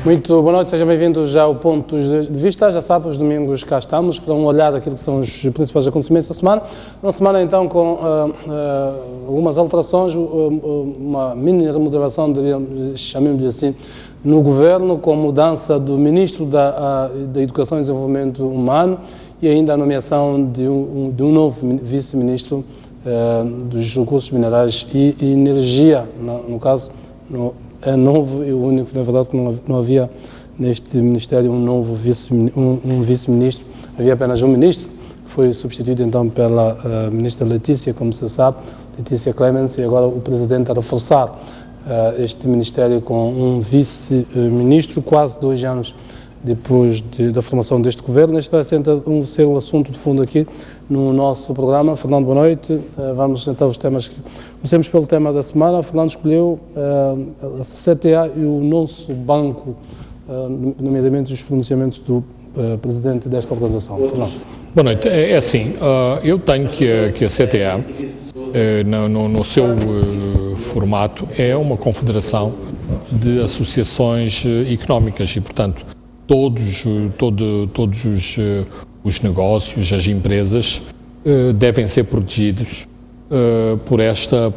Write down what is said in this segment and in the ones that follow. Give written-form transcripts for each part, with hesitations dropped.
Muito boa noite, sejam bem-vindos ao Ponto de Vista. Já sabe, os domingos cá estamos para um olhar daquilo que são os principais acontecimentos da semana. Uma semana então com algumas alterações, uma mini remodelação, chamemos-lhe assim, no governo, com a mudança do Ministro da Educação e Desenvolvimento Humano e ainda a nomeação de um novo Vice-Ministro dos Recursos Minerais e Energia, no caso, é novo e o único, na verdade, que não havia neste Ministério um vice-ministro, havia apenas um ministro, que foi substituído então pela ministra Letícia, como se sabe, Letícia Clemens, e agora o Presidente a reforçar este Ministério com um vice-ministro, quase 2 anos depois da formação deste governo. Este vai ser o assunto de fundo aqui no nosso programa. Fernando, boa noite. Vamos tentar os temas que... Comecemos pelo tema da semana. Fernando escolheu a CTA e o nosso banco, nomeadamente os pronunciamentos do presidente desta organização. Fernando. Boa noite. É assim, eu tenho que a CTA, no seu formato, é uma confederação de associações económicas e, portanto, todos os negócios, as empresas, devem ser protegidos por esta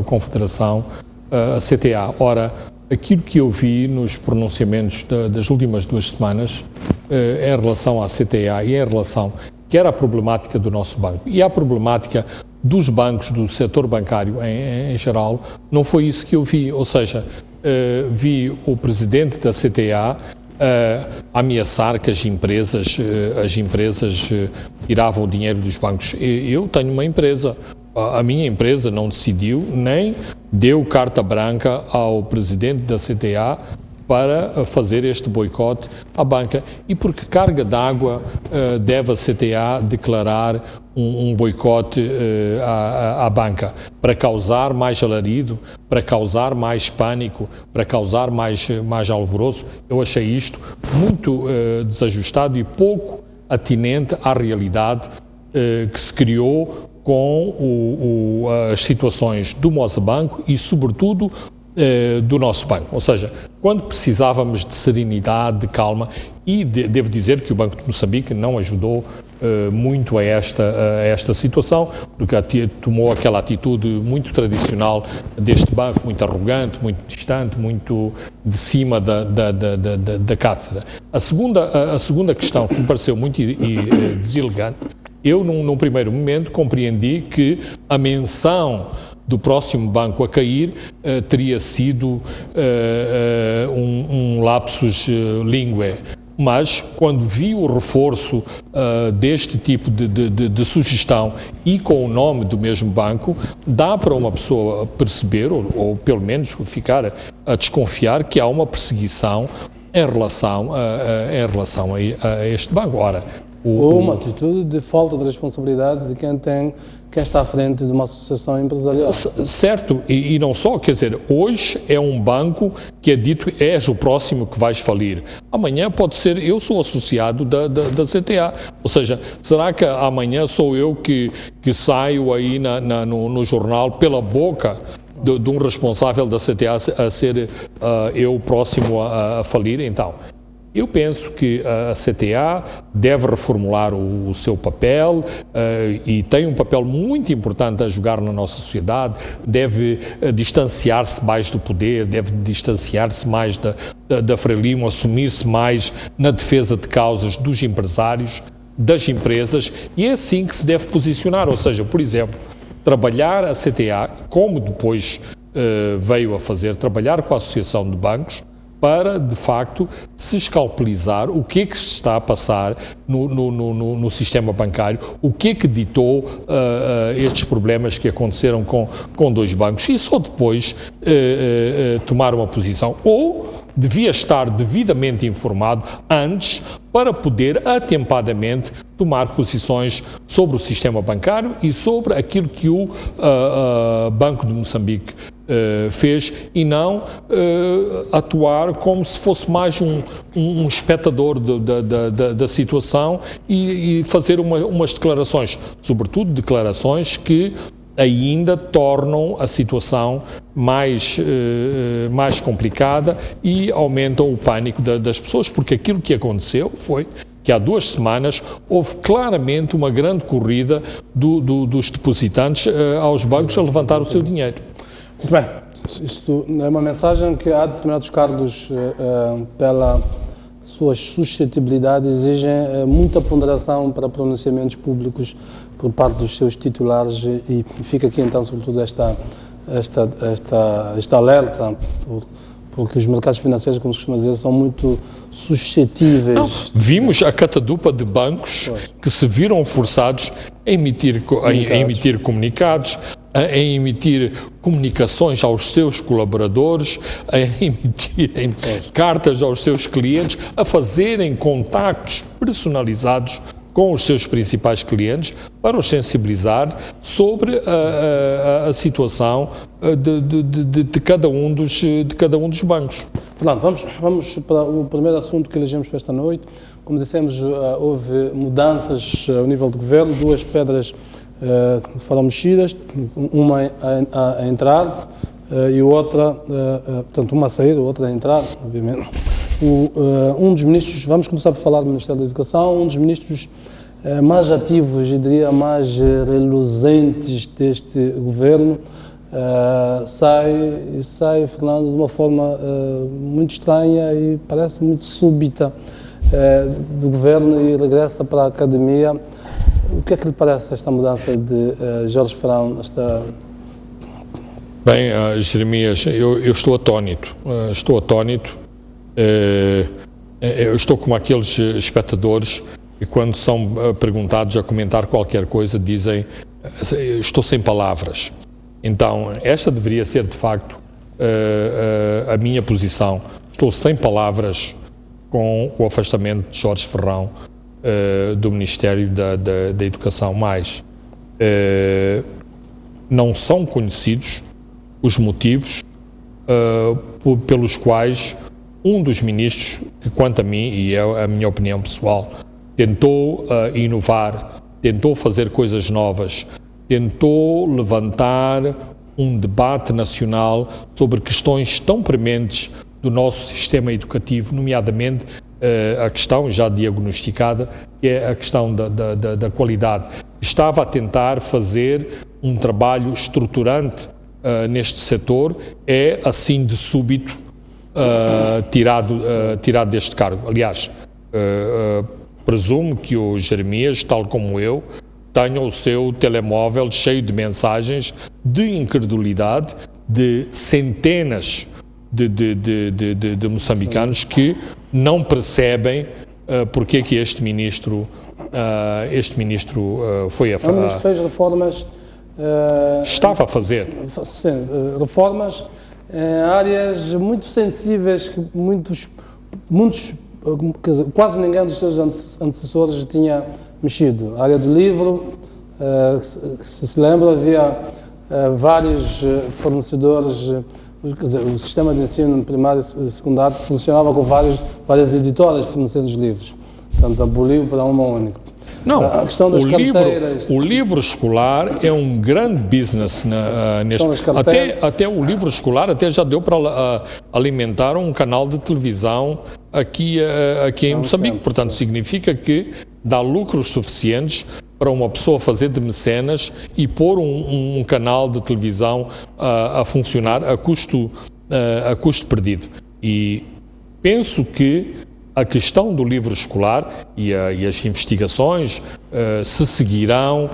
confederação, a CTA. Ora, aquilo que eu vi nos pronunciamentos das últimas 2 semanas, em relação à CTA e em relação quer à problemática do nosso banco e à problemática dos bancos, do setor bancário em geral, não foi isso que eu vi. Ou seja, vi o presidente da CTA ameaçar que as empresas tiravam o dinheiro dos bancos. Eu tenho uma empresa, a minha empresa não decidiu nem deu carta branca ao presidente da CTA para fazer este boicote à banca. E por que carga d'água deve a CTA declarar um boicote à banca? Para causar mais alarido, para causar mais pânico, para causar mais alvoroço? Eu achei isto muito desajustado e pouco atinente à realidade que se criou com as situações do Moçambique e, sobretudo, do nosso banco. Ou seja, quando precisávamos de serenidade, de calma, e devo dizer que o Banco de Moçambique não ajudou muito a esta situação, porque tomou aquela atitude muito tradicional deste banco, muito arrogante, muito distante, muito de cima da cátedra. A segunda questão que me pareceu muito deselegante, eu num primeiro momento compreendi que a menção do próximo banco a cair teria sido um lapsus linguae. Mas, quando vi o reforço deste tipo de sugestão e com o nome do mesmo banco, dá para uma pessoa perceber, ou pelo menos ficar a desconfiar, que há uma perseguição em relação a este banco. Ora, ou uma atitude de falta de responsabilidade de quem está à frente de uma associação empresarial. Certo, e não só, quer dizer, hoje é um banco que é dito, és o próximo que vais falir. Amanhã pode ser, eu sou associado da CTA, ou seja, será que amanhã sou eu que saio aí no jornal pela boca de um responsável da CTA a ser eu próximo a falir? Então, eu penso que a CTA deve reformular o seu papel e tem um papel muito importante a jogar na nossa sociedade, deve distanciar-se mais do poder, deve distanciar-se mais da Frelimo, assumir-se mais na defesa de causas dos empresários, das empresas, e é assim que se deve posicionar. Ou seja, por exemplo, trabalhar a CTA, como depois veio a fazer, trabalhar com a Associação de Bancos, para, de facto, se escalpelizar o que é que se está a passar no sistema bancário, o que é que ditou estes problemas que aconteceram com 2 bancos, e só depois tomar uma posição. Ou devia estar devidamente informado antes para poder atempadamente tomar posições sobre o sistema bancário e sobre aquilo que o Banco de Moçambique fez, e não atuar como se fosse mais um espectador da situação e fazer umas declarações, sobretudo declarações que ainda tornam a situação mais complicada e aumentam o pânico das pessoas, porque aquilo que aconteceu foi que há 2 semanas houve claramente uma grande corrida dos depositantes aos bancos a levantar o seu dinheiro. Muito bem, isto é uma mensagem que há determinados cargos, pela suas suscetibilidades, exigem muita ponderação para pronunciamentos públicos por parte dos seus titulares, e fica aqui então sobretudo esta alerta, porque os mercados financeiros, como se costuma dizer, são muito suscetíveis. Não, vimos a catadupa de bancos que se viram forçados a emitir comunicados, a emitir comunicações aos seus colaboradores, a emitirem cartas aos seus clientes, a fazerem contactos personalizados com os seus principais clientes para os sensibilizar sobre a situação de cada um dos bancos. Fernando, vamos para o primeiro assunto que elegemos para esta noite. Como dissemos, houve mudanças ao nível do governo, 2 pedras foram mexidas, uma a entrar e outra, portanto, uma a sair, outra a entrar, obviamente. Um dos ministros, vamos começar por falar do Ministério da Educação, um dos ministros mais ativos e diria mais reluzentes deste governo, sai, Fernando, de uma forma muito estranha e parece muito súbita do governo e regressa para a academia. O que é que lhe parece esta mudança de Jorge Ferrão? Bem, Jeremias, eu estou atónito. Eu estou como aqueles espectadores que, quando são perguntados a comentar qualquer coisa, dizem: estou sem palavras. Então, esta deveria ser, de facto, a minha posição. Estou sem palavras com o afastamento de Jorge Ferrão do Ministério da Educação, mas não são conhecidos os motivos pelos quais um dos ministros, que quanto a mim, e é a minha opinião pessoal, tentou inovar, tentou fazer coisas novas, tentou levantar um debate nacional sobre questões tão prementes do nosso sistema educativo, nomeadamente a questão já diagnosticada, que é a questão da qualidade. Estava a tentar fazer um trabalho estruturante neste setor, é assim de súbito tirado deste cargo. Aliás, presumo que o Jeremias, tal como eu, tenha o seu telemóvel cheio de mensagens de incredulidade de centenas de moçambicanos que não percebem porque é que este ministro foi a fazer. O ministro fez reformas. Estava a fazer. Sim, reformas em áreas muito sensíveis que quase ninguém dos seus antecessores tinha mexido. A área do livro, se lembra, havia vários fornecedores. O sistema de ensino primário e secundário funcionava com várias editoras fornecendo os livros. Portanto, aboliu para uma única. Não, a questão das carteiras. O livro escolar é um grande business neste. Até o livro escolar até já deu para alimentar um canal de televisão aqui em Moçambique. Portanto, significa que dá lucros suficientes para uma pessoa fazer de mecenas e pôr um canal de televisão a funcionar a custo perdido. E penso que a questão do livro escolar e as investigações se seguirão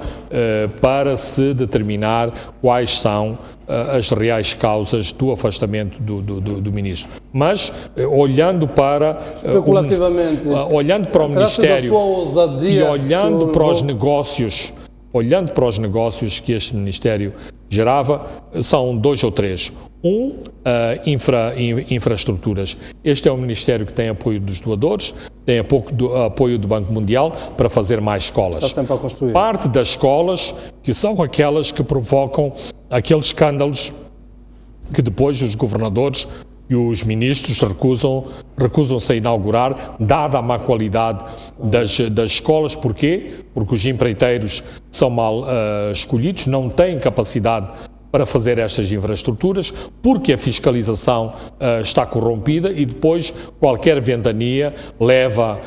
para se determinar quais são as reais causas do afastamento do ministro. Mas, olhando para... Especulativamente. Olhando para o Ministério e olhando para os negócios que este Ministério gerava, são 2 ou 3. Infraestruturas. Este é um Ministério que tem apoio dos doadores, tem apoio do Banco Mundial para fazer mais escolas. Está sempre a construir. Parte das escolas que são aquelas que provocam aqueles escândalos que depois os governadores e os ministros recusam-se a inaugurar, dada a má qualidade das escolas. Porquê? Porque os empreiteiros são mal escolhidos, não têm capacidade para fazer estas infraestruturas, porque a fiscalização está corrompida e depois qualquer ventania leva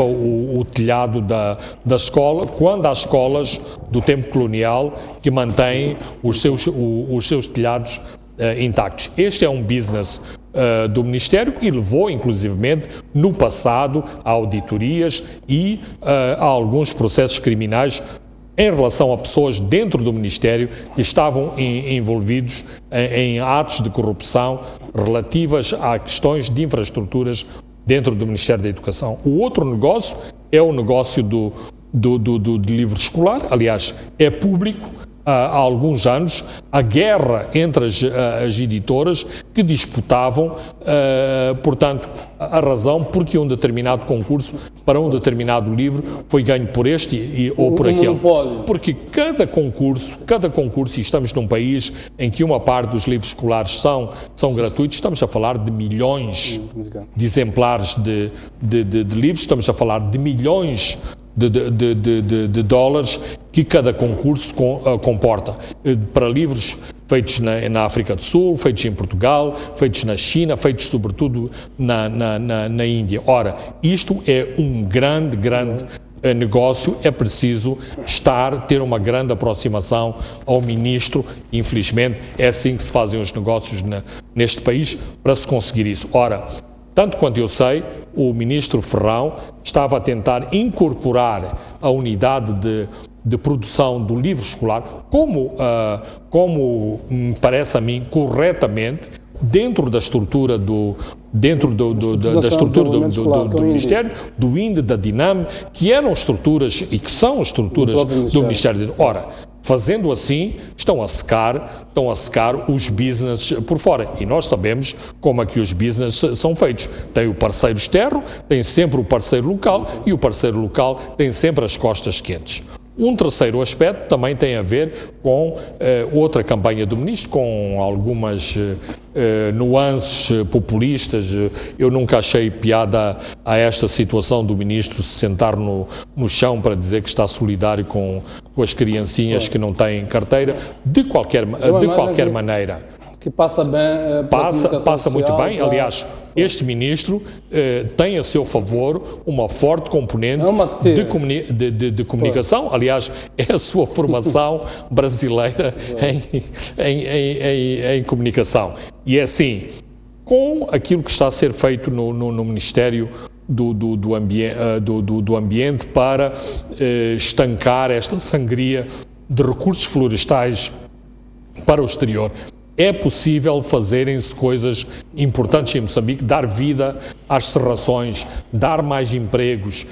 o telhado da escola, quando há escolas do tempo colonial que mantêm os seus telhados intactos. Este é um business do Ministério e levou, inclusivamente, no passado, a auditorias e a alguns processos criminais em relação a pessoas dentro do Ministério que estavam envolvidos em atos de corrupção relativas a questões de infraestruturas dentro do Ministério da Educação. O outro negócio é o negócio do livro escolar, aliás, é público. Há alguns anos, a guerra entre as editoras que disputavam, portanto, a razão porque um determinado concurso para um determinado livro foi ganho por este ou por aquele. Monopólio. Porque cada concurso, e estamos num país em que uma parte dos livros escolares são gratuitos, estamos a falar de milhões de exemplares de livros, estamos a falar de milhões de dólares que cada concurso comporta, para livros feitos na África do Sul, feitos em Portugal, feitos na China, feitos sobretudo na Índia. Ora, isto é um grande negócio, é preciso ter uma grande aproximação ao ministro, infelizmente é assim que se fazem os negócios neste país para se conseguir isso. Ora, tanto quanto eu sei, o ministro Ferrão estava a tentar incorporar a unidade de produção do livro escolar, como me parece a mim, corretamente, dentro da estrutura do Ministério, do INDE, da DINAM, que eram estruturas e que são estruturas do Ministério. Ora, fazendo assim, estão a secar os business por fora. E nós sabemos como é que os business são feitos. Tem o parceiro externo, tem sempre o parceiro local e o parceiro local tem sempre as costas quentes. Um terceiro aspecto também tem a ver com outra campanha do ministro, com algumas nuances populistas. Eu nunca achei piada a esta situação do ministro se sentar no chão para dizer que está solidário com as criancinhas que não têm carteira, de qualquer maneira. Que passa bem passa muito bem. Aliás, este ministro tem a seu favor uma forte componente de comunicação. Aliás, é a sua formação brasileira em comunicação. E é assim, com aquilo que está a ser feito no Ministério do Ambiente para estancar esta sangria de recursos florestais para o exterior, é possível fazerem-se coisas importantes em Moçambique, dar vida às serrações, dar mais empregos,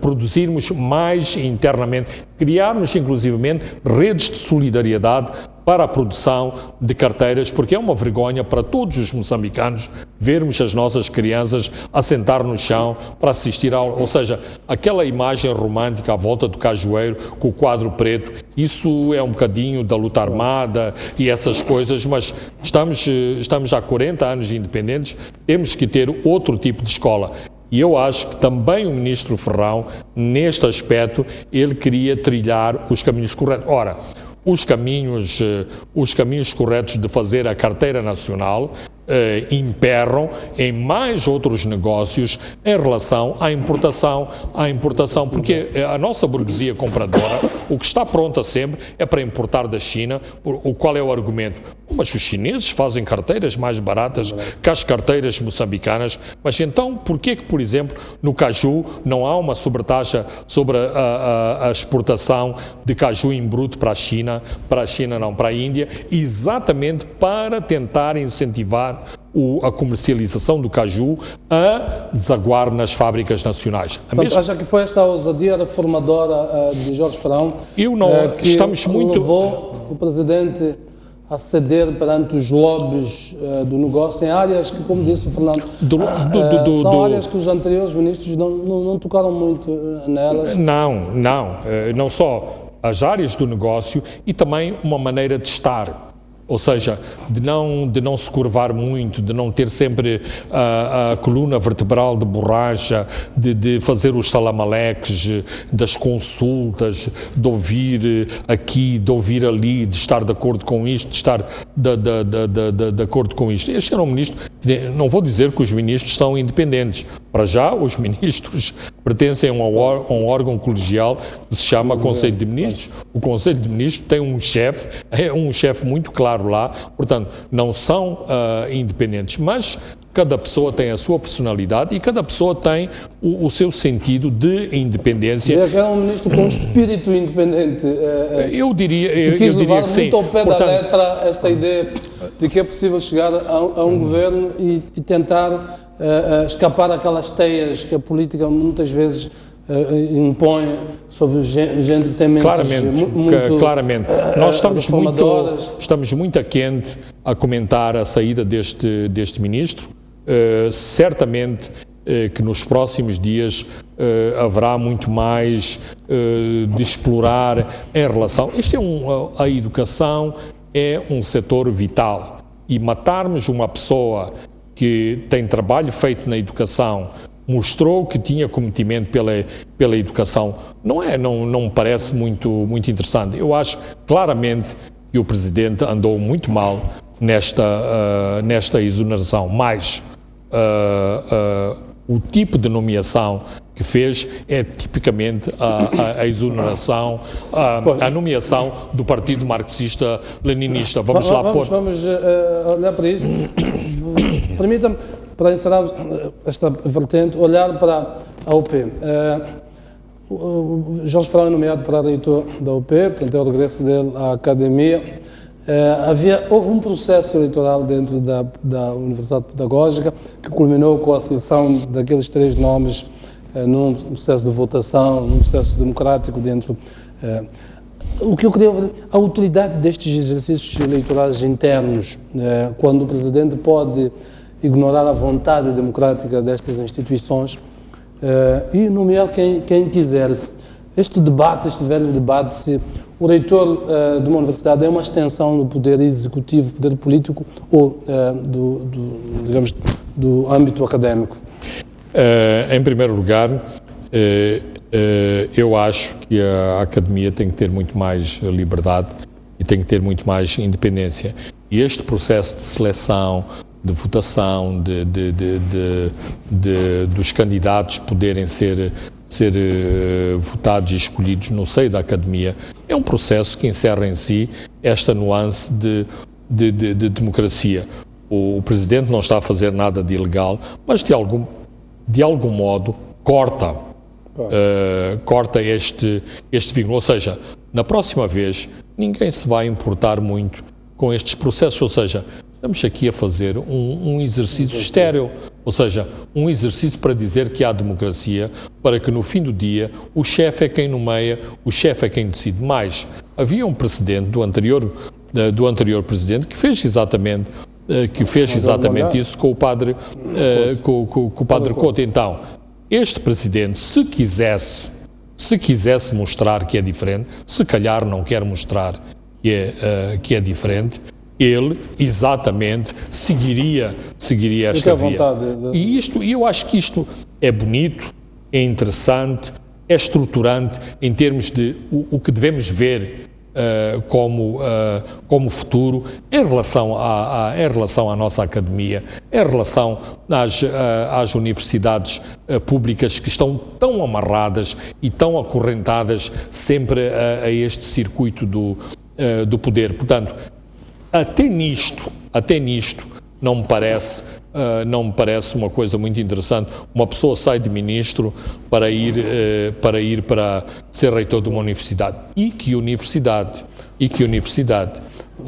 produzirmos mais internamente, criarmos inclusivamente redes de solidariedade para a produção de carteiras, porque é uma vergonha para todos os moçambicanos vermos as nossas crianças a sentar no chão para assistir ou seja, aquela imagem romântica à volta do cajueiro com o quadro preto, isso é um bocadinho da luta armada e essas coisas, mas estamos há 40 anos independentes, temos que ter outro tipo de escola. E eu acho que também o ministro Ferrão, neste aspecto, ele queria trilhar os caminhos corretos. Ora, os caminhos corretos de fazer a carteira nacional emperram em mais outros negócios em relação à importação, porque a nossa burguesia compradora, o que está pronta sempre é para importar da China. Qual é o argumento? Mas os chineses fazem carteiras mais baratas que as carteiras moçambicanas, mas então porquê que, por exemplo, no caju não há uma sobretaxa sobre a exportação de caju em bruto para a China não, para a Índia, exatamente para tentar incentivar a comercialização do caju a desaguar nas fábricas nacionais. Portanto, acha que foi esta ousadia reformadora de Jorge Ferrão que levou o Presidente a ceder perante os lobbies do negócio em áreas que, como disse o Fernando, são áreas que os anteriores ministros não tocaram muito nelas? Não só as áreas do negócio e também uma maneira de estar. ou seja, de não se curvar muito, de não ter sempre a coluna vertebral de borracha, de fazer os salamaleques, das consultas, de ouvir aqui, de ouvir ali, de estar de acordo com isto, de estar de acordo com isto. Este era um ministro, não vou dizer que os ministros são independentes. Para já, os ministros pertencem a um órgão colegial que se chama Conselho de Ministros. O Conselho de Ministros tem um chefe muito claro lá, portanto, não são independentes, mas cada pessoa tem a sua personalidade e cada pessoa tem o seu sentido de independência. E era um ministro com um espírito independente. Eu diria quis levar que sim. Muito ao pé da letra esta ideia de que é possível chegar a um governo e tentar escapar aquelas teias que a política muitas vezes impõe sobre gente que tem mentes claramente. Nós estamos muito a quente a comentar a saída deste ministro. Certamente que nos próximos dias haverá muito mais de explorar em relação... A educação é um setor vital e matarmos uma pessoa que tem trabalho feito na educação, mostrou que tinha cometimento pela educação, não me parece muito interessante. Eu acho claramente que o Presidente andou muito mal nesta exoneração, mas o tipo de nomeação que fez é tipicamente a exoneração, a nomeação do Partido Marxista-Leninista. Vamos olhar para isso. Permita-me, para encerrar esta vertente, olhar para a UP. O Jorge Frão é nomeado para reitor da UP, portanto é o regresso dele à academia. Houve um processo eleitoral dentro da Universidade Pedagógica que culminou com a seleção daqueles 3 nomes num processo de votação, num processo democrático dentro. O que eu queria ver, a utilidade destes exercícios eleitorais internos, quando o Presidente pode ignorar a vontade democrática destas instituições e nomear quem quiser. Este velho debate, se o reitor de uma universidade é uma extensão do poder executivo, poder político ou do âmbito académico? Em primeiro lugar, eu acho que a academia tem que ter muito mais liberdade e tem que ter muito mais independência. E este processo de seleção, de votação, dos candidatos poderem ser votados e escolhidos no seio da academia, é um processo que encerra em si esta nuance de democracia. O Presidente não está a fazer nada de ilegal, mas de algum modo corta este vínculo. Ou seja, na próxima vez ninguém se vai importar muito com estes processos, ou seja, estamos aqui a fazer um exercício estéril, ou seja, um exercício para dizer que há democracia, para que no fim do dia o chefe é quem nomeia, o chefe é quem decide. Mais, havia um precedente do anterior Presidente que fez exatamente isso com o Padre Couto. Então, este Presidente, se quisesse mostrar que é diferente, se calhar não quer mostrar que é diferente, ele exatamente seguiria esta via. E eu acho que isto é bonito, é interessante, é estruturante em termos de o que devemos ver como futuro em relação à nossa academia, em relação às universidades públicas que estão tão amarradas e tão acorrentadas sempre a este circuito do poder. Portanto, até nisto não me parece uma coisa muito interessante. Uma pessoa sai de ministro para ir para ser reitor de uma universidade. E que universidade?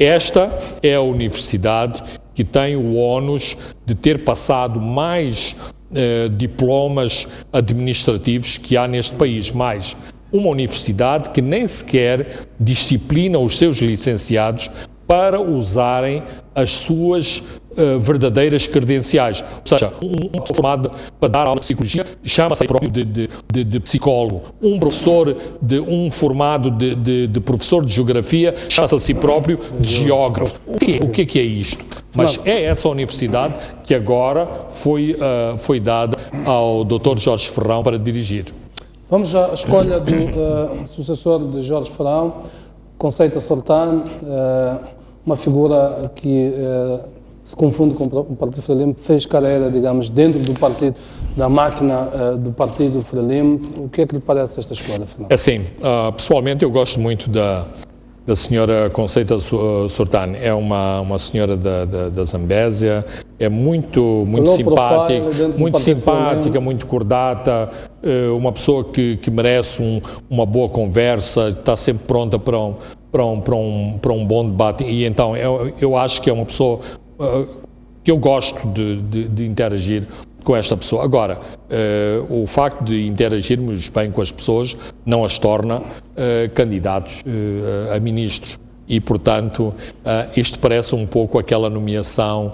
Esta é a universidade que tem o ónus de ter passado mais diplomas administrativos que há neste país. Mais uma universidade que nem sequer disciplina os seus licenciados para usarem as suas verdadeiras credenciais. Ou seja, uma pessoa formada para dar aula de psicologia chama-se próprio de psicólogo. Um formado de professor de geografia chama-se a si próprio de geógrafo. O que é isto? Mas é essa universidade que agora foi dada ao Dr. Jorge Ferrão para dirigir. Vamos à escolha do sucessor de Jorge Ferrão, Conceição Sortan, uma figura que se confunde com o Partido Frelimo, fez carreira, digamos, dentro do partido, da máquina do Partido Frelimo. O que é que lhe parece esta escolha, Fernando? Assim, pessoalmente eu gosto muito da senhora Conceição Sortan. É uma senhora da Zambésia, é muito simpática, muito cordata, uma pessoa que merece uma boa conversa, está sempre pronta para um bom debate, e então eu acho que é uma pessoa que eu gosto de interagir com esta pessoa. Agora, o facto de interagirmos bem com as pessoas não as torna candidatos a ministros, e portanto isto parece um pouco aquela nomeação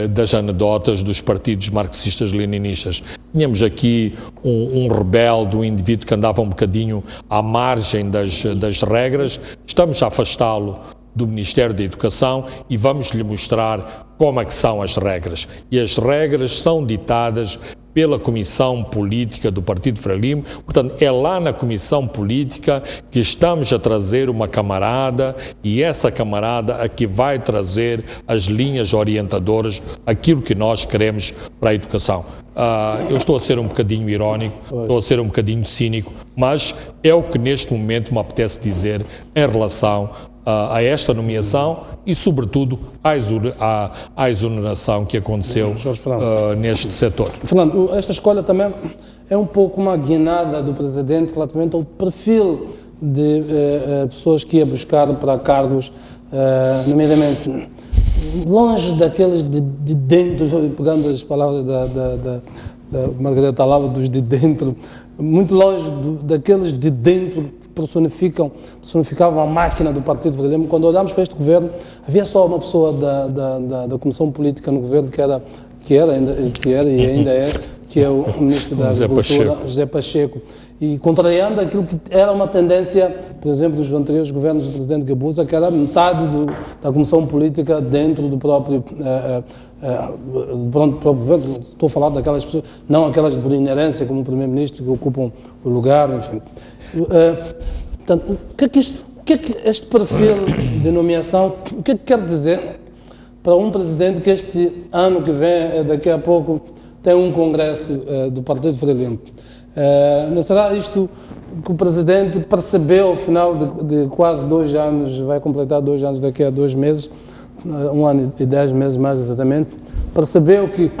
das anedotas dos partidos marxistas-leninistas. Tínhamos aqui um rebelde, um indivíduo que andava um bocadinho à margem das regras, estamos a afastá-lo do Ministério da Educação e vamos-lhe mostrar como é que são as regras. E as regras são ditadas pela Comissão Política do Partido Frelimo. Portanto, é lá na Comissão Política que estamos a trazer uma camarada, e essa camarada a que vai trazer as linhas orientadoras, aquilo que nós queremos para a educação. Eu estou a ser um bocadinho irónico, estou a ser um bocadinho cínico, mas é o que neste momento me apetece dizer em relação a esta nomeação e, sobretudo, à exoneração que aconteceu neste setor. Fernando, esta escolha também é um pouco uma guinada do Presidente relativamente ao perfil de pessoas que ia buscar para cargos, nomeadamente longe daqueles de dentro, pegando as palavras da Margareta Alava, dos de dentro, muito longe daqueles de dentro que personificavam a máquina do Partido Frelimo. Quando olhamos para este governo, havia só uma pessoa da Comissão Política no governo que era e ainda é, que é o Ministro da Agricultura, José Pacheco. E contrariando aquilo que era uma tendência, por exemplo, dos anteriores governos do Presidente Gabusa, que era metade da Comissão Política dentro do próprio governo. Estou a falar daquelas pessoas, não aquelas por inerência, como o Primeiro-Ministro, que ocupam o lugar, enfim. Portanto, o que é que este perfil de nomeação, o que é que quer dizer para um Presidente que este ano que vem, daqui a pouco, tem um congresso do Partido Frelimo? Não será isto que o Presidente percebeu ao final de quase 2 anos, vai completar 2 anos daqui a 2 meses, 1 ano e 10 meses mais exatamente, percebeu que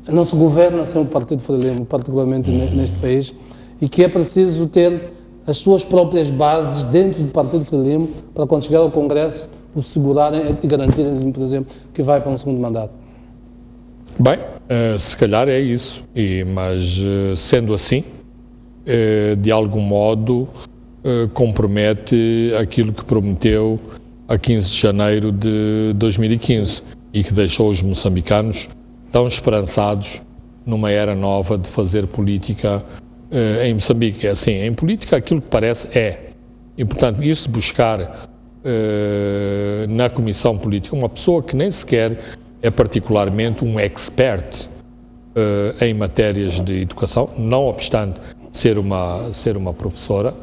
não se governa sem o Partido Frelimo, particularmente neste país, e que é preciso ter as suas próprias bases dentro do Partido Frelimo para, quando chegar ao Congresso, o segurarem e garantirem, por exemplo, que vai para um segundo mandato? Bem, se calhar é isso, mas sendo assim, de algum modo compromete aquilo que prometeu a 15 de janeiro de 2015 e que deixou os moçambicanos tão esperançados numa era nova de fazer política em Moçambique. É assim, em política aquilo que parece e portanto ir-se buscar na Comissão Política uma pessoa que nem sequer é particularmente um expert em matérias de educação, não obstante ser uma professora.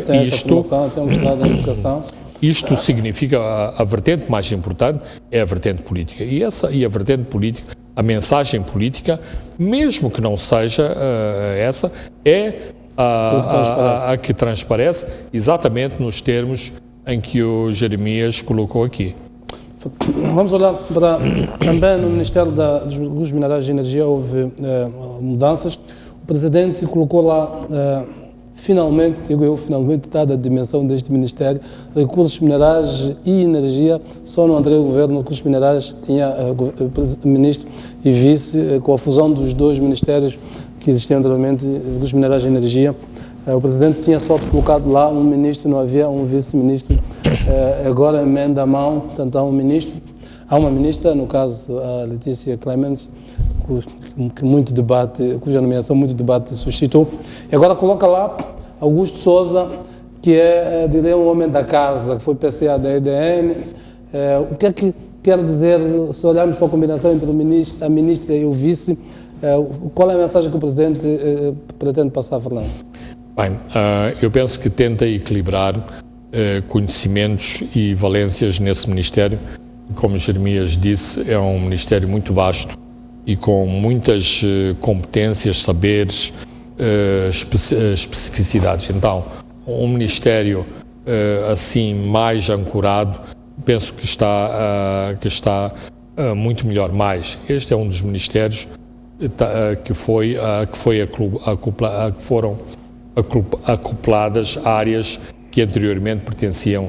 Tem esta formação, tem um estado em educação. Isto significa, a vertente mais importante é a vertente política. E a vertente política, a mensagem política, mesmo que não seja essa, é a que transparece exatamente nos termos em que o Jeremias colocou aqui. Vamos olhar para, também no Ministério dos Minerais e Energia houve mudanças. O Presidente colocou lá, finalmente, dada a dimensão deste Ministério, recursos minerais e energia. Só no anterior governo, recursos minerais tinha ministro e vice, com a fusão dos 2 ministérios que existiam anteriormente, recursos minerais e energia. O Presidente tinha só colocado lá um ministro, não havia um vice-ministro. Agora emenda a mão, portanto há um ministro. Há uma ministra, no caso a Letícia Clements, cuja nomeação muito debate suscitou, e agora coloca lá Augusto Sousa, que é, diria, um homem da casa, que foi PCA da EDN. O que é que quer dizer, se olharmos para a combinação entre a ministra e o vice, qual é a mensagem que o Presidente pretende passar, Fernando? Bem, eu penso que tenta equilibrar conhecimentos e valências nesse Ministério. Como Jeremias disse, é um Ministério muito vasto e com muitas competências, saberes, especificidades. Então, um Ministério assim mais ancorado, penso que está muito melhor. Mas este é um dos Ministérios que foram acopladas áreas que anteriormente pertenciam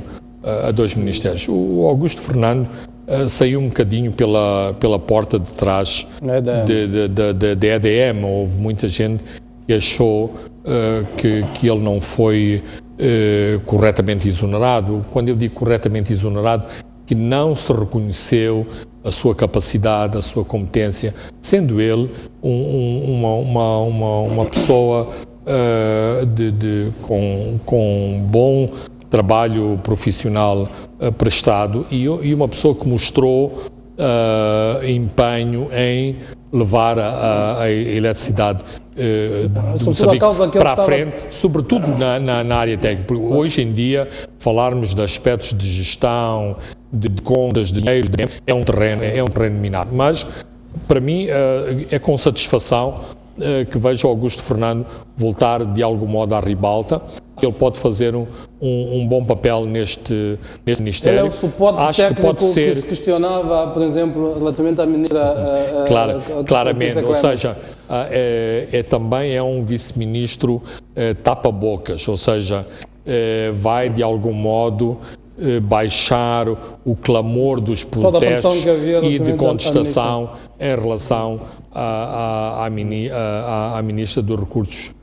a dois ministérios. O Augusto Fernando saiu um bocadinho pela porta de trás da EDM. Houve muita gente que achou que ele não foi corretamente exonerado. Quando eu digo corretamente exonerado, que não se reconheceu a sua capacidade, a sua competência, sendo ele uma pessoa com bom trabalho profissional prestado e uma pessoa que mostrou empenho em levar a eletricidade de Moçambique para a frente, sobretudo na área técnica. Porque hoje em dia, falarmos de aspectos de gestão, de contas, de dinheiro, é um terreno minado. Mas, para mim, é com satisfação que vejo Augusto Fernando voltar de algum modo à ribalta. Ele pode fazer um bom papel neste Ministério. Ele é o suporte técnico que se questionava, por exemplo, relativamente à ministra... Claramente, ou seja, também é um vice-ministro tapa-bocas, ou seja, vai de algum modo baixar o clamor dos protestos e de contestação em relação à ministra dos Recursos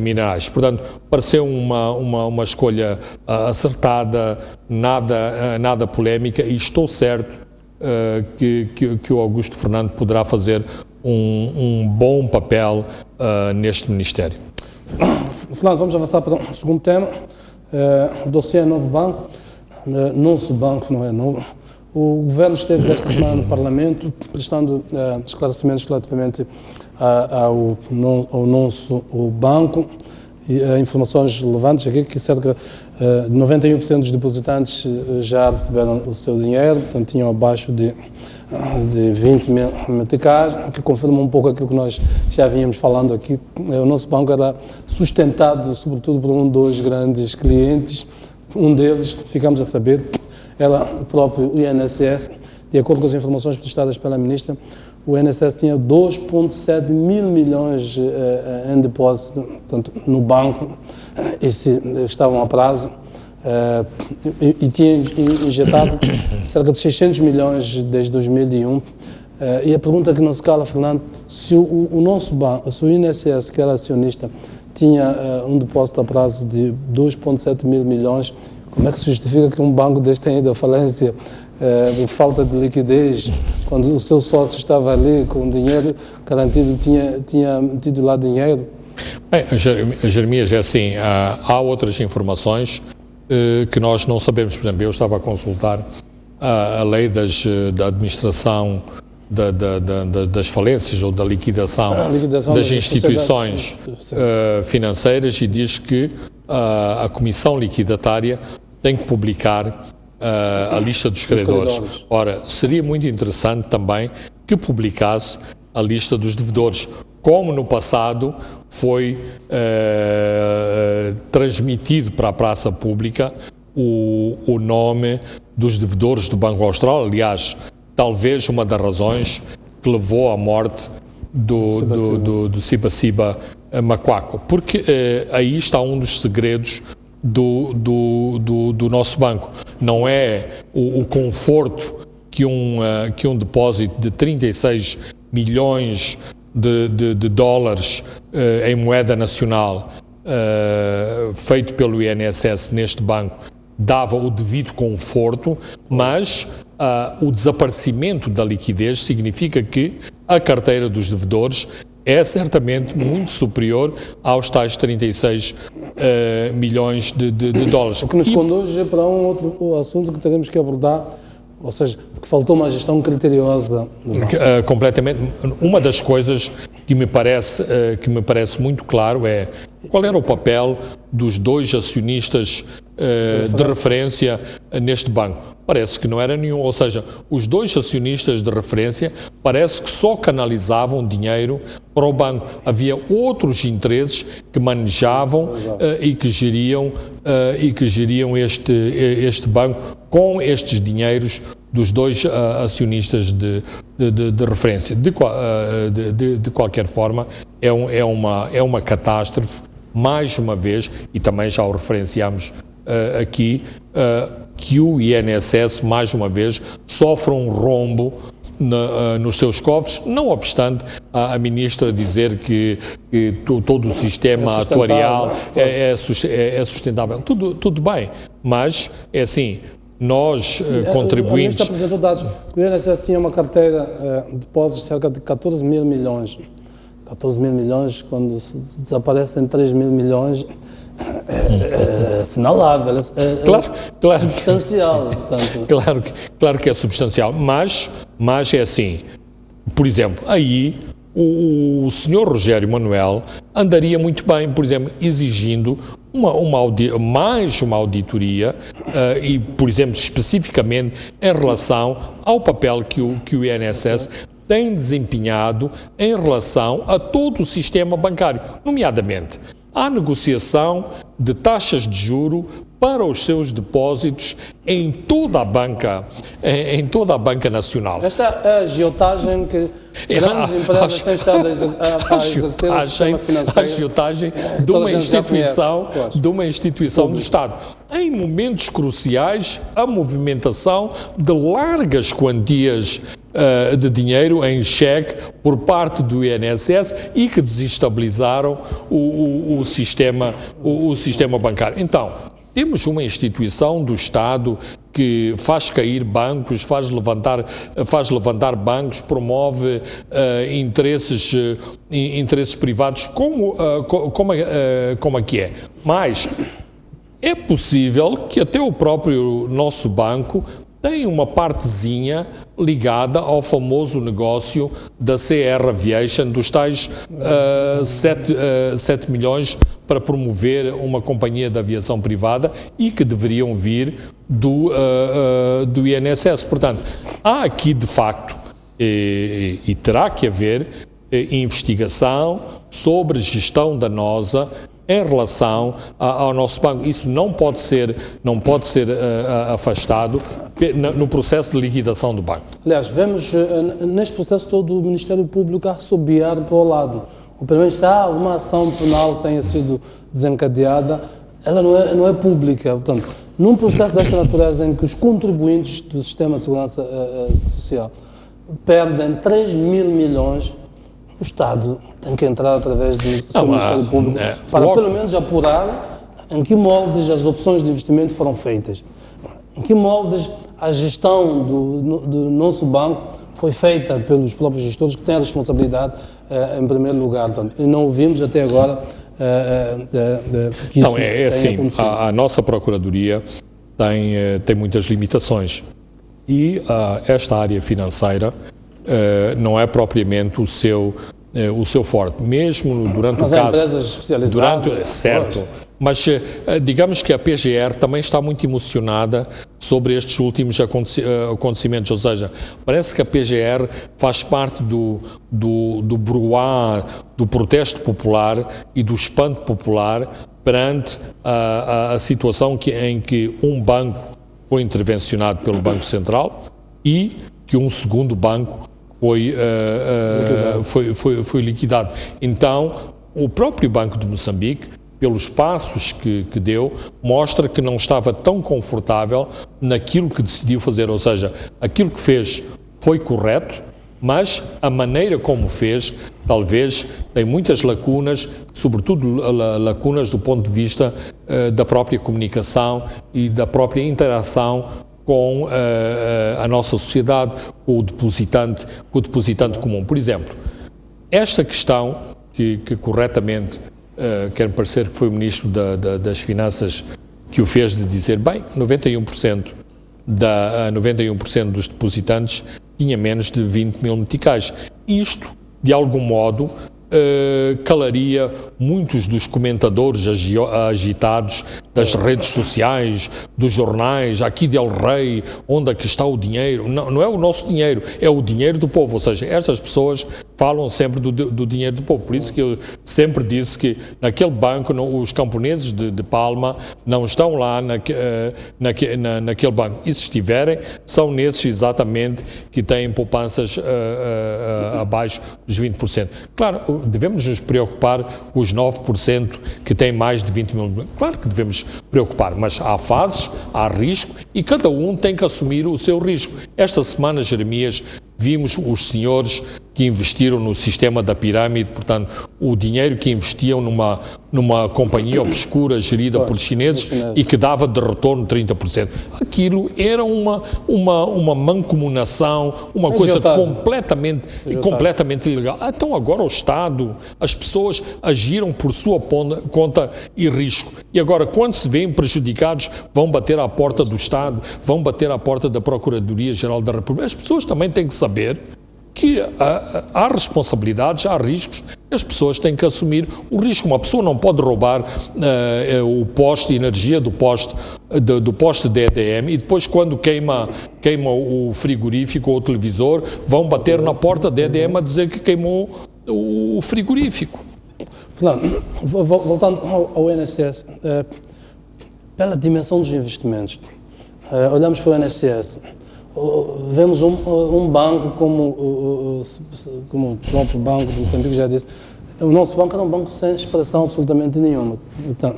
Minerais. Portanto, pareceu uma escolha acertada, nada polémica, e estou certo que o Augusto Fernando poderá fazer um bom papel neste Ministério. Fernando, vamos avançar para o segundo tema, o dossiê Novo Banco. Nosso banco não é novo. O Governo esteve esta semana no Parlamento prestando esclarecimentos relativamente ao nosso banco, e informações relevantes aqui, que cerca de 91% dos depositantes já receberam o seu dinheiro, portanto tinham abaixo de 20 mil meticais, que confirma um pouco aquilo que nós já vínhamos falando aqui. O nosso banco era sustentado sobretudo por dois grandes clientes. Um deles, ficamos a saber, era o próprio INSS. De acordo com as informações prestadas pela Ministra, o INSS tinha 2,7 mil milhões em depósito, portanto, no banco, e estavam a prazo, e tinha injetado cerca de 600 milhões desde 2001. E a pergunta que não se cala, Fernando, se o nosso banco, se o INSS, que era acionista, tinha um depósito a prazo de 2,7 mil milhões, como é que se justifica que um banco deste tenha ido à falência por falta de liquidez, quando o seu sócio estava ali com dinheiro garantido, tinha metido lá dinheiro? Bem, Jeremias, é assim, há outras informações que nós não sabemos. Por exemplo, eu estava a consultar a lei da administração das falências ou da liquidação das instituições financeiras, e diz que a Comissão Liquidatária tem que publicar a lista dos credores. Ora, seria muito interessante também que publicasse a lista dos devedores, como no passado foi transmitido para a praça pública o nome dos devedores do Banco Austral. Aliás, talvez uma das razões que levou à morte do Siba Macuaco, porque aí está um dos segredos do nosso banco. Não é o conforto que um depósito de 36 milhões de dólares em moeda nacional feito pelo INSS neste banco dava o devido conforto, mas o desaparecimento da liquidez significa que a carteira dos devedores é certamente muito superior aos tais 36 milhões de dólares. O que nos conduz para um outro assunto que teremos que abordar, ou seja, que faltou uma gestão criteriosa. Completamente. Uma das coisas que me parece muito claro é qual era o papel dos dois acionistas de referência neste banco. Parece que não era nenhum, ou seja, os dois acionistas de referência parece que só canalizavam dinheiro para o banco. Havia outros interesses que manejavam e que geriam este banco com estes dinheiros dos dois acionistas de referência. De qualquer forma, é uma catástrofe, mais uma vez, e também já o referenciámos aqui, que o INSS, mais uma vez, sofre um rombo nos seus cofres, não obstante a ministra dizer que todo o sistema atuarial é sustentável. Tudo bem, mas é assim, nós contribuintes... A ministra apresentou dados que o INSS tinha uma carteira de depósitos de cerca de 14 mil milhões. 14 mil milhões, quando desaparecem 3 mil milhões... É assinalável, claro. Substancial. Portanto. Claro que é substancial, mas é assim, por exemplo, aí o senhor Rogério Manuel andaria muito bem, por exemplo, exigindo mais uma auditoria e, por exemplo, especificamente em relação ao papel que o INSS tem desempenhado em relação a todo o sistema bancário, nomeadamente a negociação de taxas de juro para os seus depósitos em toda a banca nacional. Esta é a agiotagem que grandes empresas têm estado a exercer no sistema financeiro. A agiotagem de uma instituição do Estado. Em momentos cruciais, a movimentação de largas quantias de dinheiro em cheque por parte do INSS e que desestabilizaram o sistema bancário. Então, temos uma instituição do Estado que faz cair bancos, faz levantar bancos, promove interesses privados, como aqui é. Mas é possível que até o próprio nosso banco tem uma partezinha ligada ao famoso negócio da CR Aviation, dos tais 7 milhões para promover uma companhia de aviação privada e que deveriam vir do INSS. Portanto, há aqui de facto, e terá que haver, investigação sobre gestão danosa em relação ao nosso banco. Isso não pode ser afastado no processo de liquidação do banco. Aliás, vemos neste processo todo o Ministério Público a assobiar para o lado. O primeiro está uma ação penal que tenha sido desencadeada, ela não é pública. Portanto, num processo desta natureza em que os contribuintes do Sistema de Segurança Social perdem 3 mil milhões, o Estado tem que entrar através do seu Ministério Público para pelo menos apurar em que moldes as opções de investimento foram feitas, em que moldes a gestão do nosso banco foi feita pelos próprios gestores que têm a responsabilidade em primeiro lugar. Portanto, e não ouvimos até agora que isso tenha acontecido. A nossa Procuradoria tem muitas limitações e esta área financeira não é propriamente o seu forte, mesmo durante o caso... Mas há empresas especializadas. Certo, mas digamos que a PGR também está muito emocionada sobre estes últimos acontecimentos, ou seja, parece que a PGR faz parte do bruá, do protesto popular e do espanto popular perante a situação em que um banco foi intervencionado pelo Banco Central e que um segundo banco foi liquidado. Então, o próprio Banco de Moçambique, pelos passos que deu, mostra que não estava tão confortável naquilo que decidiu fazer, ou seja, aquilo que fez foi correto, mas a maneira como fez, talvez, tem muitas lacunas, sobretudo lacunas do ponto de vista da própria comunicação e da própria interação com a nossa sociedade, com o depositante comum. Por exemplo, esta questão que corretamente, quer-me parecer que foi o Ministro das Finanças que o fez, de dizer, bem, 91% dos depositantes tinha menos de 20 mil meticais. Isto, de algum modo, calaria muitos dos comentadores agitados das redes sociais, dos jornais, aqui de El Rei, onde é que está o dinheiro? Não é o nosso dinheiro, é o dinheiro do povo. Ou seja, estas pessoas falam sempre do dinheiro do povo. Por isso que eu sempre disse que naquele banco, os camponeses de Palma não estão lá naquele banco. E se estiverem, são nesses exatamente que têm poupanças abaixo dos 20%. Claro, devemos nos preocupar com os 9% que têm mais de 20 mil. Claro que devemos preocupar, mas há fases, há risco e cada um tem que assumir o seu risco. Esta semana, Jeremias, vimos os senhores que investiram no sistema da pirâmide, portanto, o dinheiro que investiam numa companhia obscura gerida por chineses e que dava de retorno 30%. Aquilo era uma mancomunação, uma coisa completamente ilegal. Então agora o Estado, as pessoas agiram por sua conta e risco. E agora, quando se veem prejudicados, vão bater à porta do Estado, vão bater à porta da Procuradoria-Geral da República. As pessoas também têm que saber que há responsabilidades, há riscos, as pessoas têm que assumir o risco. Uma pessoa não pode roubar o poste de energia do poste de EDM e depois, quando queima o frigorífico ou o televisor, vão bater na porta da EDM a dizer que queimou o frigorífico. Fernando, voltando ao INSS, pela dimensão dos investimentos, olhamos para o INSS, vemos um banco como o próprio Banco de Moçambique já disse, o nosso banco é um banco sem expressão absolutamente nenhuma. Então,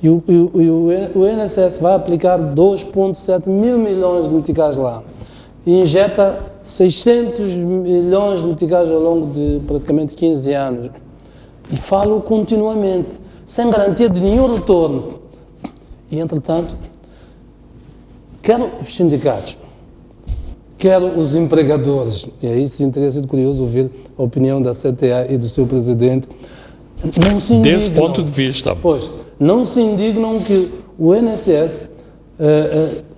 e o INSS vai aplicar 2,7 mil milhões de meticais lá e injeta 600 milhões de meticais ao longo de praticamente 15 anos. E falo continuamente, sem garantia de nenhum retorno. E, entretanto, quer os sindicatos, quer os empregadores, e aí sim teria sido curioso ouvir a opinião da CTA e do seu presidente, não se indignam. Desse ponto de vista. Pois, não se indignam que o INSS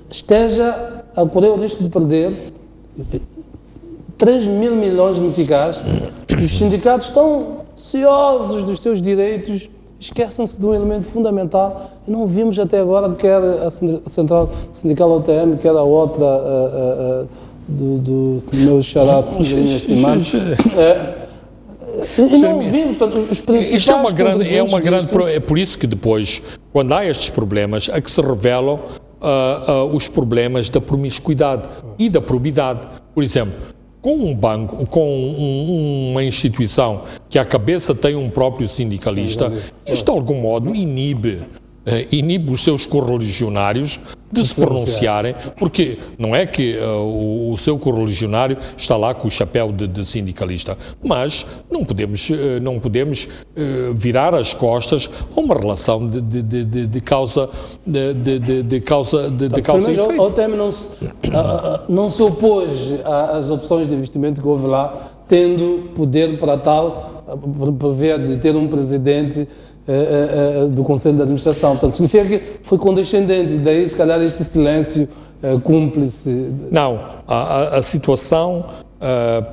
esteja a correr o risco de perder 3 mil milhões de meticais. Os sindicatos estão ciosos dos seus direitos, esquecem-se de um elemento fundamental e não vimos até agora, quer a Central Sindical OTM, quer a outra do meu xará estimado. E não vimos, portanto, os principais... Isto é por isso que depois, quando há estes problemas, é que se revelam os problemas da promiscuidade e da probidade. Por exemplo, com um banco, com uma instituição que à cabeça tem um próprio sindicalista, isto de algum modo inibe os seus correligionários de se pronunciarem, porque não é que o seu correligionário está lá com o chapéu de sindicalista, mas não podemos virar as costas a uma relação de causa e efeito. A OTM não se opôs às opções de investimento que houve lá, tendo poder para tal, de ter um presidente do Conselho de Administração. Portanto, significa que foi condescendente, e daí, se calhar, este silêncio cúmplice. Não, a situação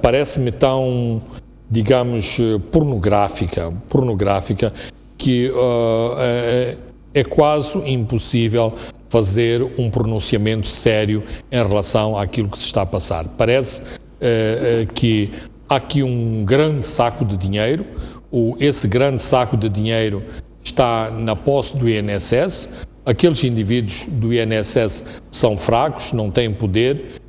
parece-me tão, digamos, pornográfica, que é quase impossível fazer um pronunciamento sério em relação àquilo que se está a passar. Parece que há aqui um grande saco de dinheiro. Esse grande saco de dinheiro está na posse do INSS. Aqueles indivíduos do INSS são fracos, não têm poder.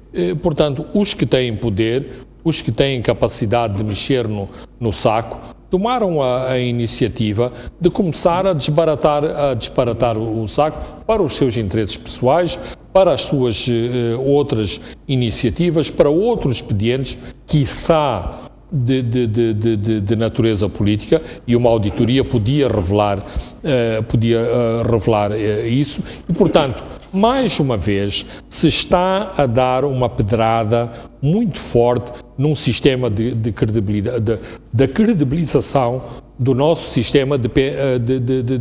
Portanto, os que têm poder, os que têm capacidade de mexer no saco, tomaram a iniciativa de começar a disparatar o saco para os seus interesses pessoais, para as suas outras iniciativas, para outros expedientes, quiçá de natureza política, e uma auditoria podia revelar isso, e, portanto, mais uma vez, se está a dar uma pedrada muito forte num sistema de credibilidade, da credibilização do nosso sistema de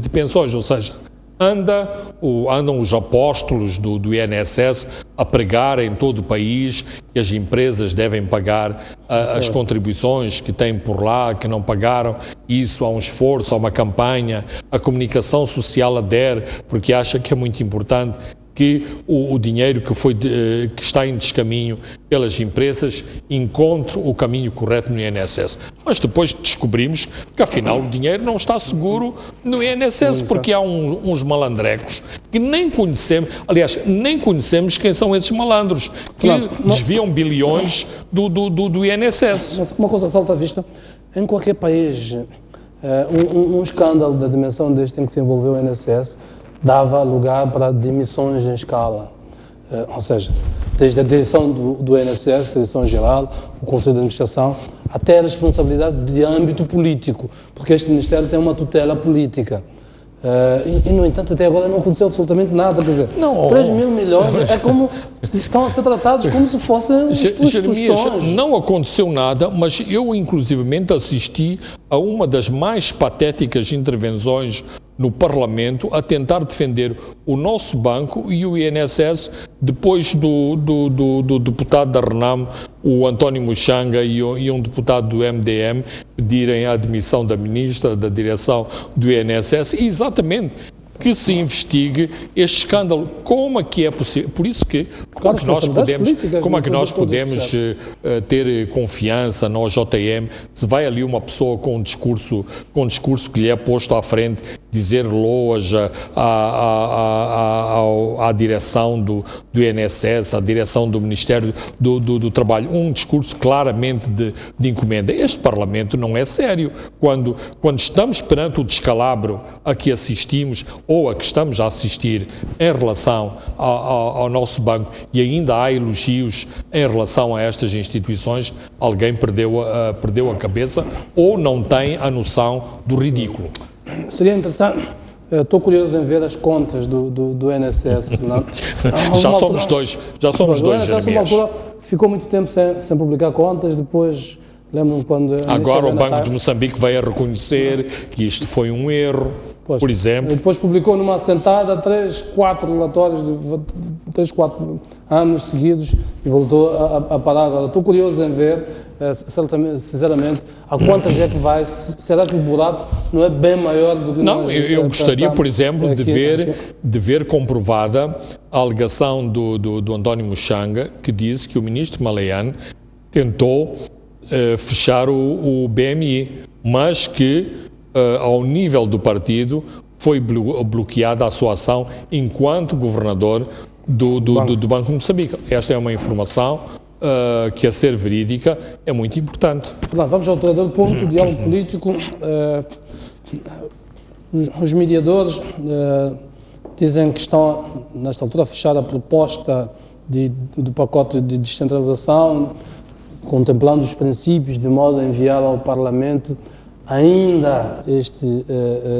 pensões, ou seja, andam os apóstolos do INSS a pregar em todo o país que as empresas devem pagar as contribuições que têm por lá, que não pagaram. Isso há um esforço, há uma campanha, a comunicação social adere, porque acha que é muito importante que o dinheiro que está em descaminho pelas empresas encontre o caminho correto no INSS. Mas depois descobrimos que, afinal, o dinheiro não está seguro no INSS, porque há uns malandrecos que nem conhecemos, aliás, nem conhecemos quem são esses malandros, que desviam bilhões do INSS. Mas uma coisa que salta à vista, em qualquer país, um escândalo da dimensão deste em que se envolveu o INSS dava lugar para demissões em escala. Ou seja, desde a direção do INSS, a direção-geral, o Conselho de Administração, até a responsabilidade de âmbito político, porque este Ministério tem uma tutela política. E, no entanto, até agora não aconteceu absolutamente nada. Quer dizer, 3 mil milhões é como estão a ser tratados como se fossem os tostões. Não aconteceu nada, mas eu, inclusivamente, assisti a uma das mais patéticas intervenções no Parlamento a tentar defender o nosso banco e o INSS depois do deputado da RENAM, o António Muxanga, e um deputado do MDM pedirem a admissão da ministra da direção do INSS, e exatamente que se investigue este escândalo. Como é que é possível? Por isso que, como é que nós podemos ter confiança na OJM se vai ali uma pessoa com um discurso que lhe é posto à frente, dizer loas à direção do INSS, à direção do Ministério do Trabalho, um discurso claramente de encomenda. Este Parlamento não é sério. Quando estamos perante o descalabro a que assistimos, ou a que estamos a assistir em relação ao nosso banco, e ainda há elogios em relação a estas instituições, alguém perdeu a cabeça ou não tem a noção do ridículo. Seria interessante, estou curioso em ver as contas do INSS. Já somos dois, o INSS, uma altura, ficou muito tempo sem publicar contas, depois... Lembro-me quando... Agora o Banco de Moçambique veio a reconhecer que isto foi um erro, por exemplo. E depois publicou numa assentada 3-4 relatórios de 3-4 anos seguidos e voltou a parar agora. Estou curioso em ver, sinceramente, a quantas é que vai. Será que o buraco não é bem maior do que Não, eu gostaria, por exemplo, de ver comprovada a alegação do António Muxanga, que disse que o ministro Malayan tentou fechar o BMI, mas que ao nível do partido foi bloqueada a sua ação enquanto governador do Banco de Moçambique. Esta é uma informação que, a ser verídica, é muito importante. Vamos ao terceiro ponto, o diálogo político. Os mediadores dizem que estão, nesta altura, a fechar a proposta do pacote de descentralização, contemplando os princípios de modo a enviar ao Parlamento ainda este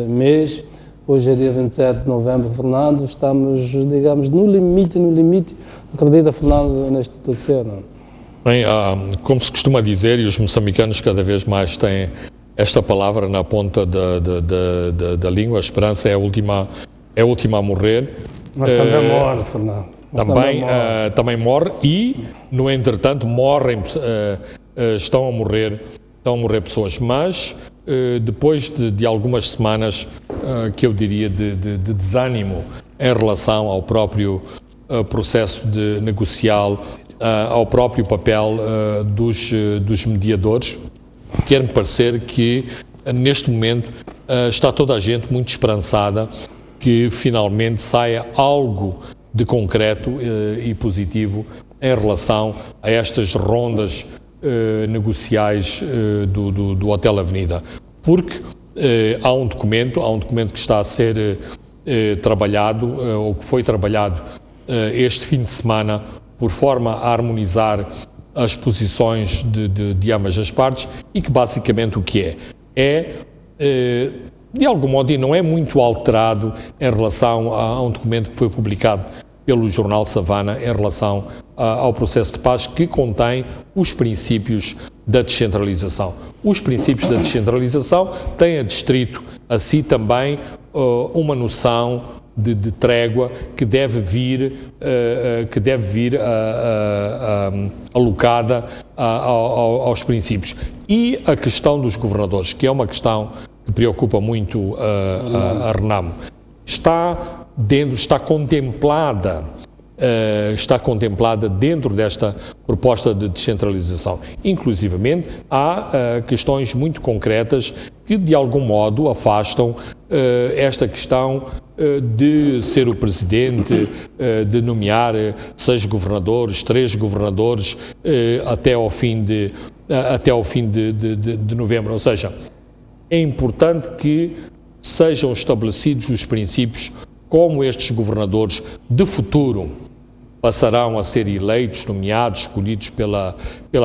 mês. Hoje é dia 27 de novembro, Fernando, estamos, digamos, no limite, acredita, Fernando, neste terceiro? Bem, como se costuma dizer, e os moçambicanos cada vez mais têm esta palavra na ponta da língua, a esperança é a última a morrer. Mas também morre, Fernando. Também morre e, no entretanto, estão a morrer pessoas, mas depois de algumas semanas que eu diria de desânimo em relação ao próprio processo negocial, ao próprio papel dos mediadores, quer-me parecer que neste momento está toda a gente muito esperançada que finalmente saia algo de concreto e positivo em relação a estas rondas negociais do Hotel Avenida, porque há um documento que está a ser trabalhado, ou que foi trabalhado este fim de semana, por forma a harmonizar as posições de ambas as partes, e que basicamente o que é de algum modo, e não é muito alterado em relação a um documento que foi publicado pelo jornal Savana em relação ao processo de paz, que contém os princípios da descentralização. Os princípios da descentralização têm adstrito a si também uma noção de trégua que deve vir alocada aos princípios. E a questão dos governadores, que é uma questão que preocupa muito a Renamo, está contemplada dentro desta proposta de descentralização. Inclusivamente, há questões muito concretas que, de algum modo, afastam esta questão de ser o Presidente, de nomear 6 governadores, 3 governadores, até ao fim de novembro. Ou seja, é importante que sejam estabelecidos os princípios como estes governadores de futuro passarão a ser eleitos, nomeados, escolhidos pela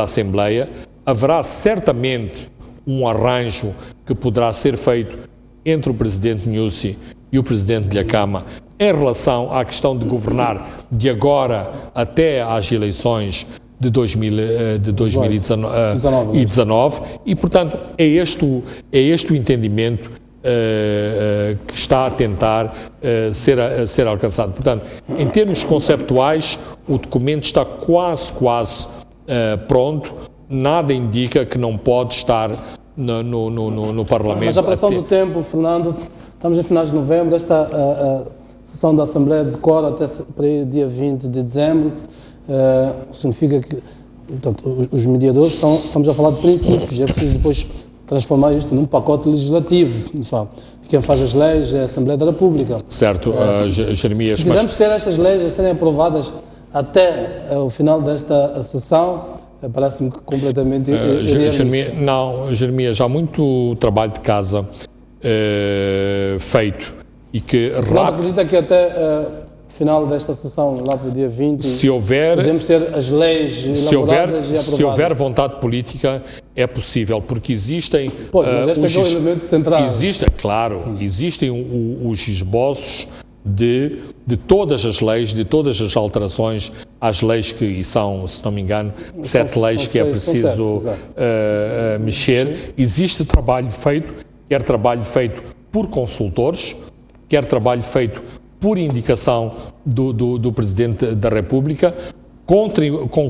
Assembleia. Haverá certamente um arranjo que poderá ser feito entre o Presidente Nyusi e o Presidente Dhlakama em relação à questão de governar de agora até às eleições de 2019 e, portanto, é este o entendimento que está a tentar ser alcançado. Portanto, em termos conceptuais, o documento está quase pronto. Nada indica que não pode estar no Parlamento. Mas a pressão do tempo, Fernando, estamos em finais de novembro, esta sessão da Assembleia decora até para o dia 20 de dezembro, significa que, portanto, os mediadores estamos a falar de princípios, é preciso depois transformar isto num pacote legislativo. Quem faz as leis é a Assembleia da República. Certo, Jeremias. Se quisermos ter estas leis a serem aprovadas até o final desta sessão, parece-me completamente Jeremias, há muito trabalho de casa feito e que não acredita que até final desta sessão, lá para o dia 20, podemos ter as leis elaboradas e aprovadas? Se houver vontade política, é possível, porque existem... Pois, mas este é o elemento central. Existem os esboços de todas as leis, de todas as alterações às leis que são, se não me engano, 7 leis que é preciso mexer. Existe trabalho feito, quer trabalho feito por consultores, quer trabalho feito por indicação do Presidente da República, com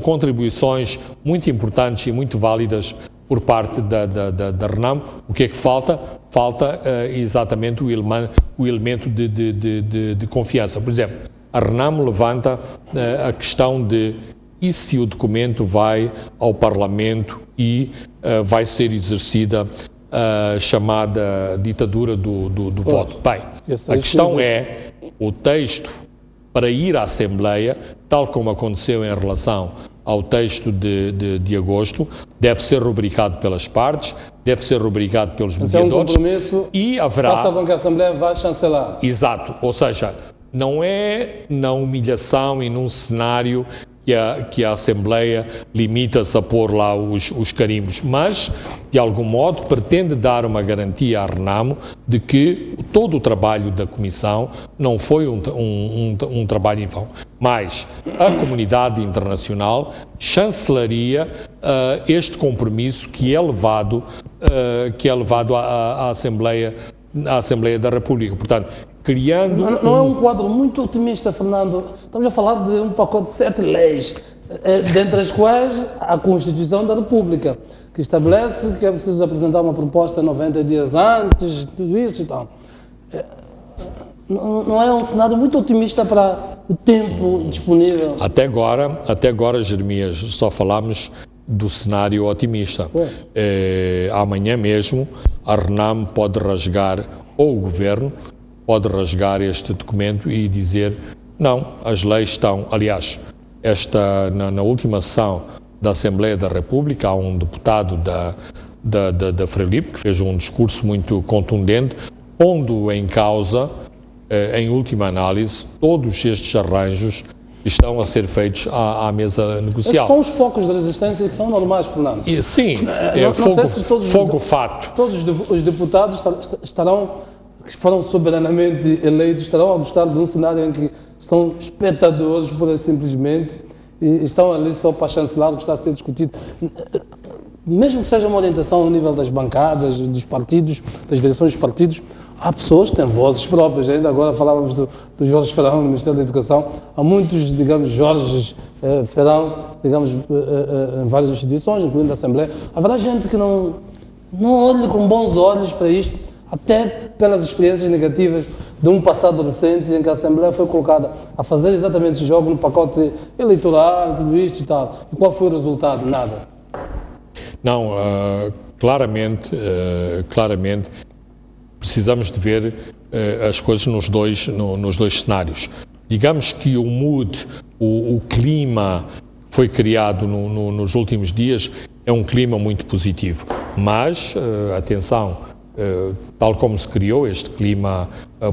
contribuições muito importantes e muito válidas por parte da Renamo. O que é que falta? Falta exatamente o elemento de confiança. Por exemplo, a Renamo levanta a questão de e se o documento vai ao Parlamento e vai ser exercida a chamada ditadura do voto. Bem, a questão é o texto para ir à Assembleia, tal como aconteceu em relação ao texto de agosto, deve ser rubricado pelas partes, deve ser rubricado pelos mediadores. É um compromisso, e haverá... faça com que a Assembleia vá chancelar. Exato, ou seja, não é na humilhação e num cenário que a Assembleia limita-se a pôr lá os carimbos, mas, de algum modo, pretende dar uma garantia à Renamo de que todo o trabalho da Comissão não foi um trabalho em vão. Mas a comunidade internacional chancelaria este compromisso que é levado à Assembleia da República. Portanto, criando... Não é um quadro muito otimista, Fernando. Estamos a falar de um pacote de 7 leis, dentre as quais a Constituição da República, que estabelece que é preciso apresentar uma proposta 90 dias antes, tudo isso e tal. Não é um cenário muito otimista para o tempo disponível? Até agora, Jeremias, só falámos do cenário otimista. Amanhã mesmo, a Renamo pode rasgar, ou o Governo pode rasgar este documento e dizer não, as leis estão... Aliás, na última sessão da Assembleia da República, há um deputado da Frelipe que fez um discurso muito contundente, pondo em causa, em última análise, todos estes arranjos que estão a ser feitos à mesa negocial. Esses são os focos de resistência que são normais, Fernando. Sim, não sei se fogo fato. Todos os deputados estarão que foram soberanamente eleitos estarão a gostar de um cenário em que são espectadores, pura e simplesmente, e estão ali só para chancelar o que está a ser discutido. Mesmo que seja uma orientação ao nível das bancadas, dos partidos, das direções dos partidos, há pessoas que têm vozes próprias. Ainda agora falávamos do Jorge Ferrão, no Ministério da Educação. Há muitos, digamos, Jorges Ferrão, digamos, em várias instituições, incluindo a Assembleia. Haverá gente que não olhe com bons olhos para isto, até pelas experiências negativas de um passado recente em que a Assembleia foi colocada a fazer exatamente esse jogo no pacote eleitoral, tudo isto e tal. E qual foi o resultado? Nada. Não, claramente precisamos de ver as coisas nos dois cenários. Digamos que o mood, o clima que foi criado nos últimos dias é um clima muito positivo, mas, atenção, tal como se criou este clima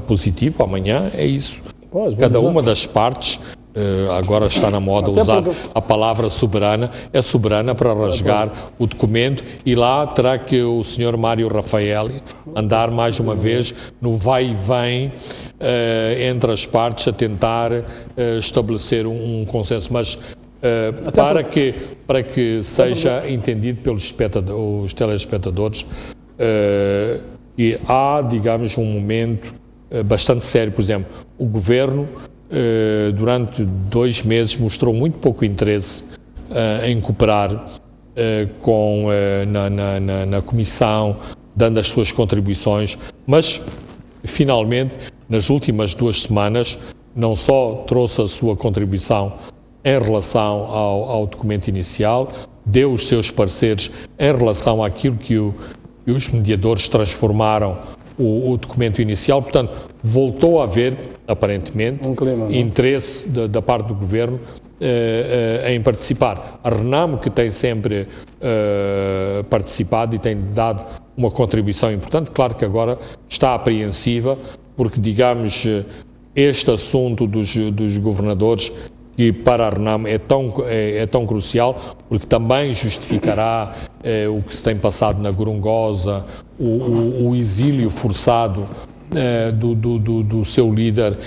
positivo, amanhã é isso. Cada uma das partes, agora está na moda usar a palavra soberana, é soberana para rasgar o documento e lá terá que o Sr. Mário Raffaelli andar mais uma vez no vai e vem entre as partes a tentar estabelecer um consenso, mas para que seja entendido pelos telespectadores, e há, digamos, um momento bastante sério. Por exemplo, o Governo durante 2 meses mostrou muito pouco interesse em cooperar na Comissão, dando as suas contribuições, mas finalmente nas últimas 2 semanas não só trouxe a sua contribuição em relação ao documento inicial, deu os seus pareceres em relação àquilo que os mediadores transformaram o documento inicial, portanto, voltou a haver, aparentemente, interesse da parte do Governo em participar. A RENAMO, que tem sempre participado e tem dado uma contribuição importante, claro que agora está apreensiva, porque, digamos, este assunto dos governadores, que para a RENAMO é tão crucial, porque também justificará o que se tem passado na Gorongosa, o exílio forçado do seu líder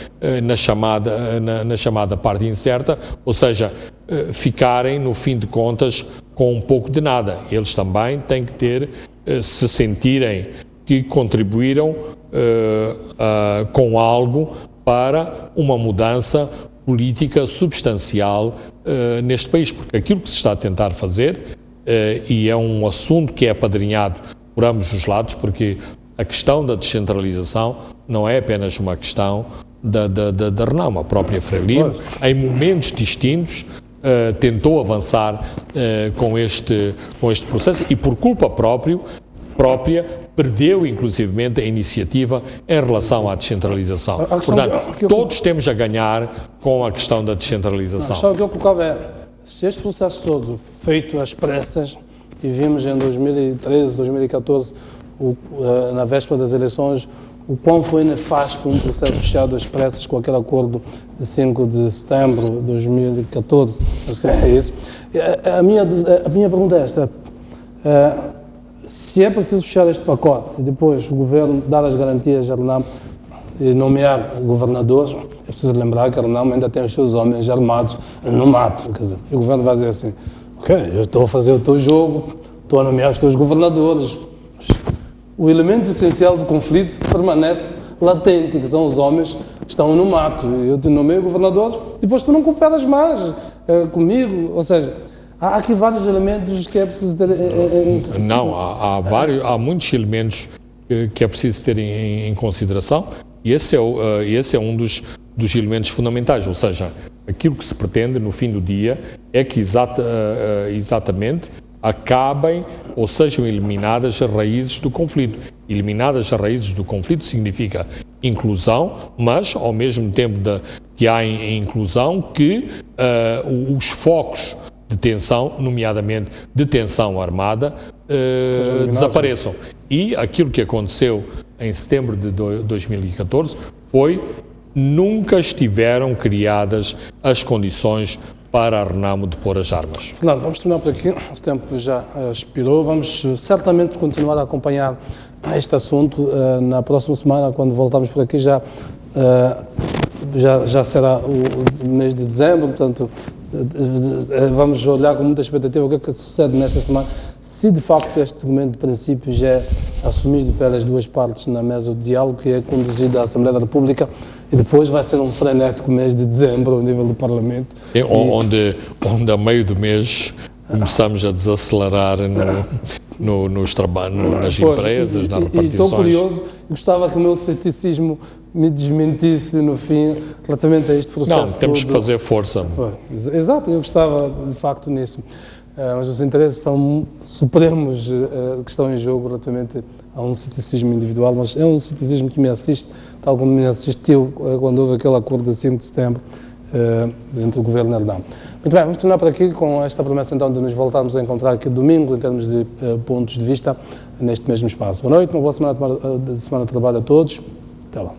na chamada parte incerta, ou seja, ficarem, no fim de contas, com um pouco de nada. Eles também têm que se sentirem que contribuíram com algo para uma mudança política substancial neste país, porque aquilo que se está a tentar fazer, e é um assunto que é apadrinhado por ambos os lados, porque a questão da descentralização não é apenas uma questão da RENAMO. A própria Frelimo, em momentos distintos, tentou avançar com este processo e, por culpa própria, perdeu inclusivamente a iniciativa em relação à descentralização. Portanto, todos temos a ganhar com a questão da descentralização. A questão que eu colocava é, se este processo todo feito às pressas, e vimos em 2013, 2014, na véspera das eleições, o quão foi nefasto um processo fechado às pressas com aquele acordo de 5 de setembro de 2014, acho que é isso. A minha pergunta é esta, se é preciso fechar este pacote e depois o Governo dar as garantias à RENAMO e nomear governadores, é preciso lembrar que a RENAMO ainda tem os seus homens armados no mato, quer dizer, e o Governo vai dizer assim, ok, eu estou a fazer o teu jogo, estou a nomear os teus governadores. O elemento essencial do conflito permanece latente, que são os homens que estão no mato. Eu te nomeio governadores, depois tu não cooperas mais comigo, ou seja, há aqui vários elementos que é preciso ter... Não, há muitos elementos que é preciso ter em consideração, e esse é um dos elementos fundamentais, ou seja, aquilo que se pretende no fim do dia é que exatamente acabem ou sejam eliminadas as raízes do conflito. Eliminadas as raízes do conflito significa inclusão, mas ao mesmo tempo que há inclusão, que os focos de tensão, nomeadamente de tensão armada, desapareçam. E aquilo que aconteceu em setembro de 2014 foi nunca estiveram criadas as condições para a RENAMO de pôr as armas. Fernando, vamos terminar por aqui, o tempo já expirou, vamos certamente continuar a acompanhar este assunto na próxima semana, quando voltarmos por aqui, já será o mês de dezembro, portanto, vamos olhar com muita expectativa o que é que sucede nesta semana, se de facto este documento de princípio já é assumido pelas duas partes na mesa do diálogo, que é conduzido à Assembleia da República, e depois vai ser um frenético mês de dezembro ao nível do Parlamento. Onde a meio do mês começamos a desacelerar nos trabalhos, nas empresas, nas repartições. E estou curioso, gostava que o meu ceticismo me desmentisse no fim relativamente a este processo. Não, temos que fazer força. Exato, eu gostava de facto nisso. Mas os interesses são supremos que estão em jogo relativamente a um ceticismo individual, mas é um ceticismo que me assiste, tal como me assistiu quando houve aquele acordo de 5 de setembro entre o Governo e a Erdão. Muito bem, vamos terminar por aqui com esta promessa então de nos voltarmos a encontrar aqui domingo em termos de pontos de vista neste mesmo espaço. Boa noite, uma boa semana de trabalho a todos. Até lá.